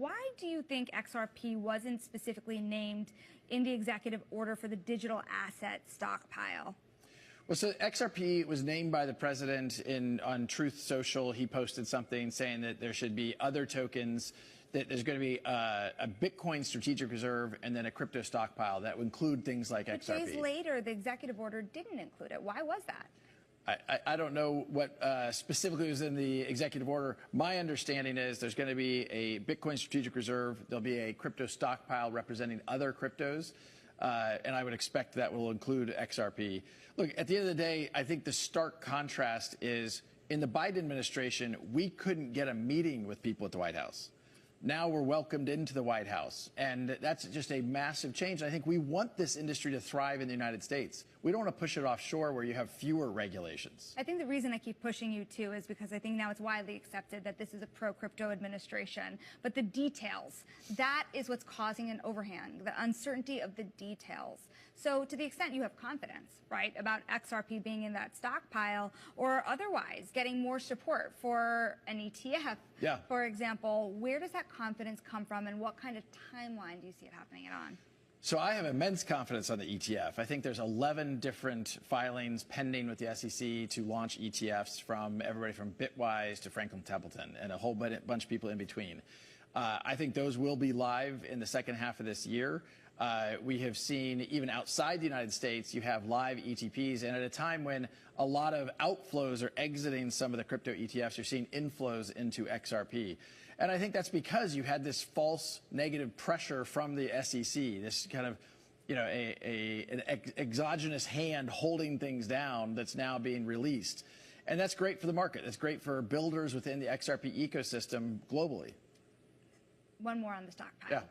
Why do you think XRP wasn't specifically named in the executive order for the digital asset stockpile? Well, so XRP was named by the president on Truth Social. He posted something saying that there should be other tokens, that there's going to be a Bitcoin strategic reserve and then a crypto stockpile that would include things like XRP. But days later, the executive order didn't include it. Why was that? I don't know what specifically was in the executive order. My understanding is there's going to be a Bitcoin strategic reserve. There'll be a crypto stockpile representing other cryptos. And I would expect that will include XRP. Look, at the end of the day, I think the stark contrast is in the Biden administration, we couldn't get a meeting with people at the White House. Now we're welcomed into the White House, and that's just a massive change. I think we want this industry to thrive in the United States. We don't want to push it offshore where you have fewer regulations. I think the reason I keep pushing you, too, is because I think now it's widely accepted that this is a pro-crypto administration. But the details, that is what's causing an overhang, the uncertainty of the details. So to the extent you have confidence, right, about XRP being in that stockpile or otherwise getting more support for an ETF, for example, where does that confidence come from, and what kind of timeline do you see it happening on? So I have immense confidence on the ETF. I think there's 11 different filings pending with the SEC to launch ETFs, from everybody from Bitwise to Franklin Templeton and a whole bunch of people in between. I think those will be live in the second half of this year. We have seen, even outside the United States, you have live ETPs. And at a time when a lot of outflows are exiting some of the crypto ETFs, you're seeing inflows into XRP. And I think that's because you had this false negative pressure from the SEC, this kind of, an exogenous hand holding things down that's now being released. And that's great for the market. That's great for builders within the XRP ecosystem globally. One more on the stockpile. Yeah.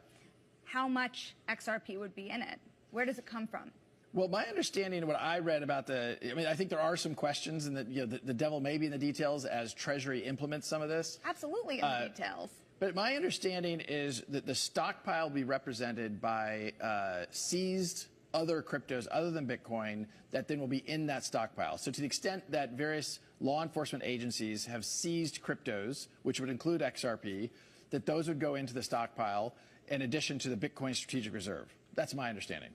How much XRP would be in it? Where does it come from? Well, my understanding of what I read about I think there are some questions, and that the devil may be in the details as Treasury implements some of this. Absolutely in the details. But my understanding is that the stockpile will be represented by seized other cryptos other than Bitcoin that then will be in that stockpile. So to the extent that various law enforcement agencies have seized cryptos, which would include XRP, that those would go into the stockpile in addition to the Bitcoin strategic reserve. That's my understanding.